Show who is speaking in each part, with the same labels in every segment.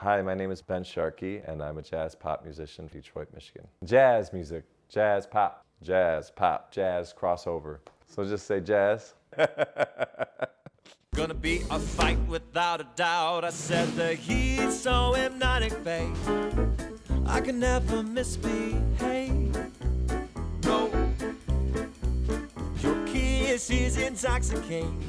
Speaker 1: Hi, my name is Ben Sharkey, and I'm a jazz pop musician from Detroit, Michigan. Jazz music, jazz pop, jazz crossover. So just say jazz.
Speaker 2: Gonna be a fight without a doubt. I said the heat's so hypnotic, babe. I can never misbehave. No, your kiss is intoxicating.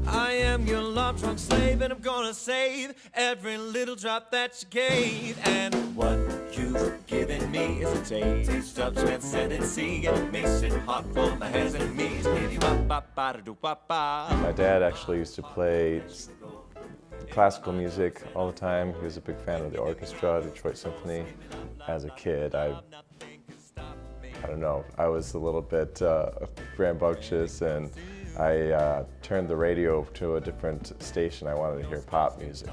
Speaker 2: I am your love drunk slave, and I'm gonna save every little drop that you gave. And what you've given me is a taste of transcendency, and it makes it hard for my hands and me.
Speaker 1: My dad actually used to play classical music all the time. He was a big fan of the orchestra, Detroit Symphony. As a kid, I don't know, I was a little bit rambunctious, and I turned the radio to a different station. I wanted to hear pop music.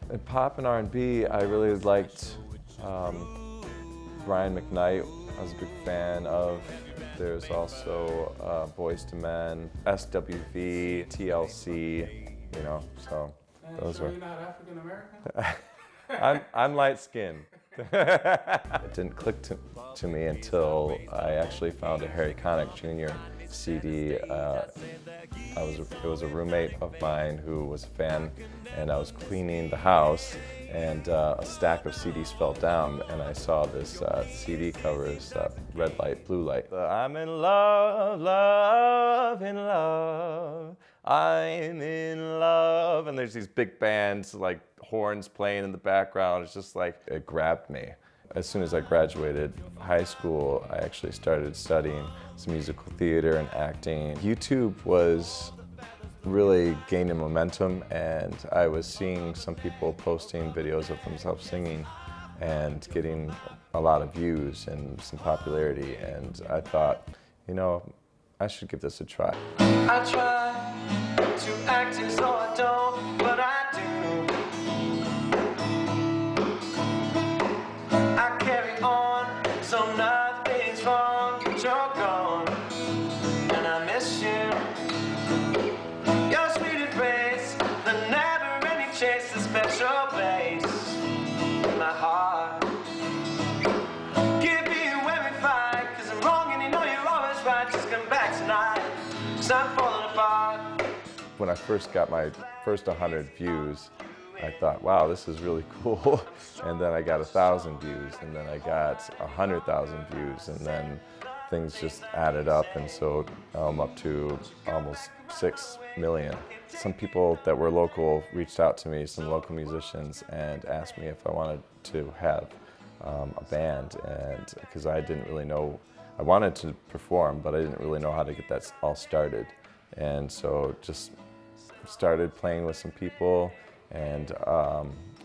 Speaker 1: And pop and R&B, I really liked Brian McKnight. I was a big fan of. There's also Boyz II Men, SWV, TLC, you know, so those were.
Speaker 3: You're not African American?
Speaker 1: I'm light-skinned. It didn't click to me until I actually found a Harry Connick Jr. CD. It was a roommate of mine who was a fan, and I was cleaning the house, and a stack of CDs fell down, and I saw this CD cover, red light, blue light. I'm in love, love, in love, I'm in love. And there's these big bands, like horns playing in the background. It's just like, it grabbed me. As soon as I graduated high school, I actually started studying some musical theater and acting. YouTube was really gaining momentum, and I was seeing some people posting videos of themselves singing and getting a lot of views and some popularity, and I thought, you know, I should give this a try.
Speaker 2: I try to act as though I don't, but I do. I carry on, so nothing's wrong, but you're gone, and I miss you. Your sweet embrace, the never-ending chase, the special place in my heart. Give me when we fight, 'cause I'm wrong and you know you're always right. Just come back tonight, 'cause I'm falling apart.
Speaker 1: When I first got my first 100 views, I thought, wow, this is really cool. And then I got 1,000 views, and then I got 100,000 views, and then things just added up, and so I'm up to almost 6 million. Some people that were local reached out to me, some local musicians, and asked me if I wanted to have a band, and because I didn't really know, I wanted to perform, but I didn't really know how to get that all started. And so just started playing with some people, and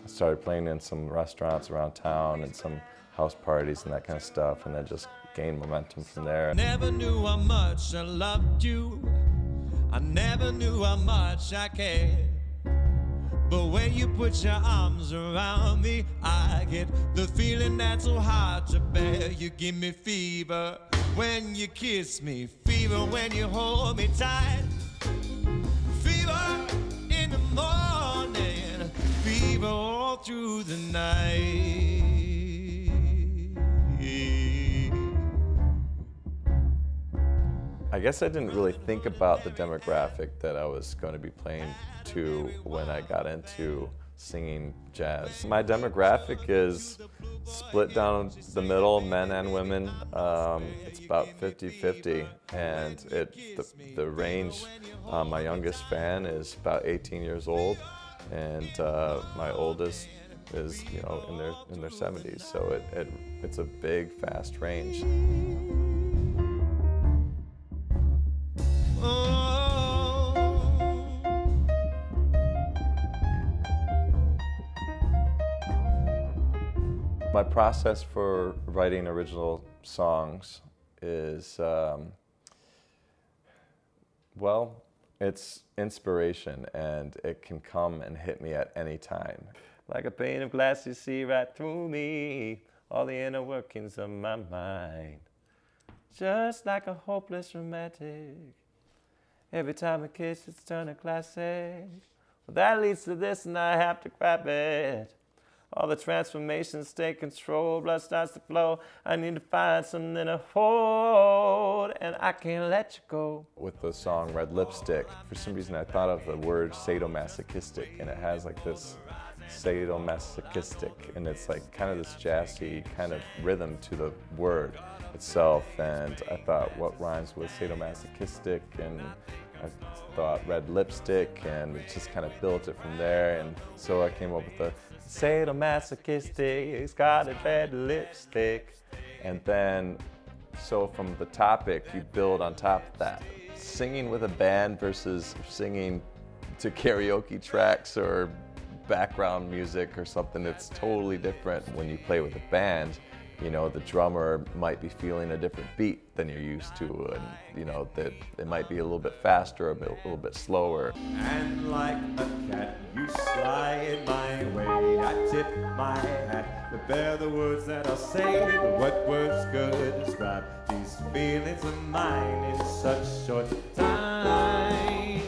Speaker 1: started playing in some restaurants around town and some house parties and that kind of stuff, and then just gained momentum from there.
Speaker 2: Never knew how much I loved you. I never knew how much I cared. But when you put your arms around me, I get the feeling that's so hard to bear. You give me fever when you kiss me, fever when you hold me tight, fever in the morning, fever all through the night.
Speaker 1: I guess I didn't really think about the demographic that I was going to be playing to when I got into singing jazz. My demographic is split down the middle, men and women. It's about 50-50, and the range, my youngest fan is about 18 years old, and my oldest is, you know, in their 70s. So it's a big, fast range. My process for writing original songs is, well, it's inspiration, and it can come and hit me at any time. Like a pane of glass, you see right through me, all the inner workings of my mind. Just like a hopeless romantic, every time I kiss it's turned a classic. That leads to this and I have to grab it. All the transformations take control, blood starts to flow. I need to find something to hold, and I can't let you go. With the song Red Lipstick, for some reason I thought of the word sadomasochistic, and it has like this sadomasochistic, and it's like kind of this jazzy kind of rhythm to the word itself, and I thought what rhymes with sadomasochistic, and I thought red lipstick, and it just kind of built it from there, and so I came up with the sadomasochistic, it's got a red lipstick, and then so from the topic you build on top of that. Singing with a band versus singing to karaoke tracks or background music or something, it's totally different. When you play with a band, you know, the drummer might be feeling a different beat than you're used to, and you know that it might be a little bit faster, a little bit slower.
Speaker 2: And like a cat, you slide my way. I tip my hat to bear the words that I'll say. But what words could describe these feelings of mine in such short time?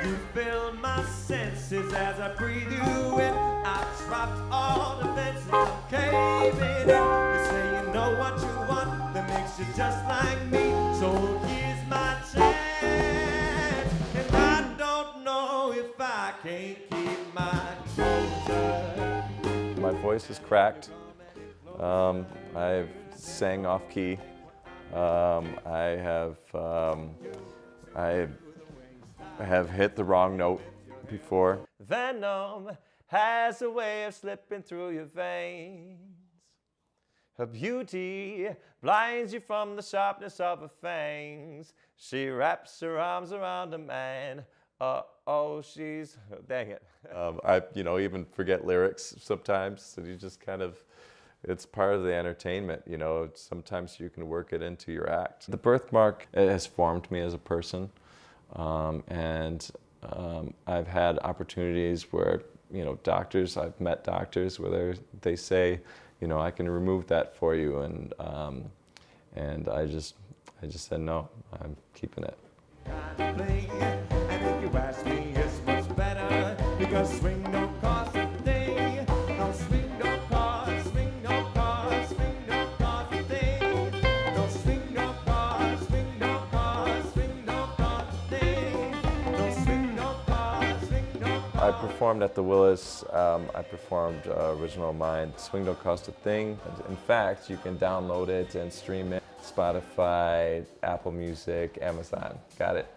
Speaker 2: You fill my senses as I breathe you in. I've dropped all the fences, I'm caving in. You say you know what you want, that makes you just like me. So here's my chance, and I don't know if I can keep my composure.
Speaker 1: My voice is cracked. I've sang off key. I have hit the wrong note before. Venom has a way of slipping through your veins. Her beauty blinds you from the sharpness of her fangs. She wraps her arms around a man. Oh, she's, dang it. I, even forget lyrics sometimes, and you just kind of, it's part of the entertainment, sometimes you can work it into your act. The Birthmark, it has formed me as a person, and I've had opportunities where, I've met doctors where they say, I can remove that for you, and I just said no, I'm keeping it.
Speaker 2: And if you ask me, it's much better, because swing don't cost a thing. No swing don't cost, swing don't cost, swing don't cost a thing. No swing don't cost, swing don't cost, swing don't cost a thing. No swing don't cost, swing don't cost.
Speaker 1: I performed at the Willis. I performed Original Mind. Swing Don't Cost a Thing. In fact, you can download it and stream it. Spotify, Apple Music, Amazon. Got it.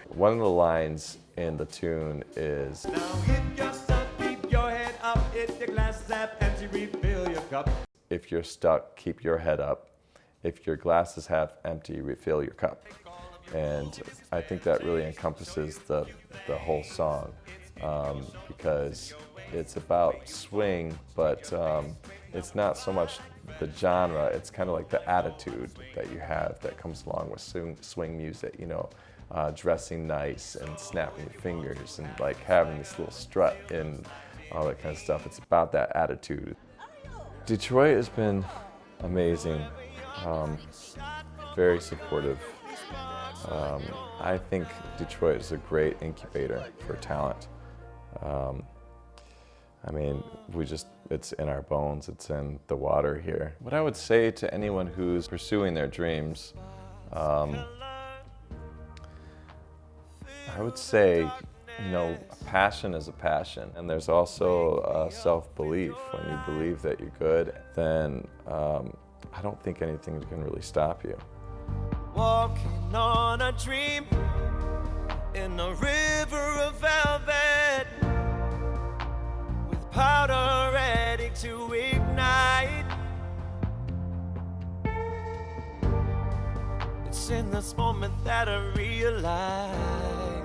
Speaker 1: One of the lines in the tune is,
Speaker 2: now if you're stuck, keep your head up. If your glass is half empty, refill your cup.
Speaker 1: if you're stuck, keep your head up. If your glass is half empty, refill your cup. And I think that really encompasses the whole song, because it's about swing, but it's not so much the genre, it's kind of like the attitude that you have that comes along with swing music, dressing nice and snapping your fingers and like having this little strut and all that kind of stuff. It's about that attitude. Detroit has been amazing, very supportive. I think Detroit is a great incubator for talent. I mean, it's in our bones, it's in the water here. What I would say to anyone who's pursuing their dreams, I would say, passion is a passion. And there's also self-belief. When you believe that you're good, then I don't think anything can really stop you.
Speaker 2: Walking on a dream in a river of velvet, with powder ready to ignite. It's in this moment that I realize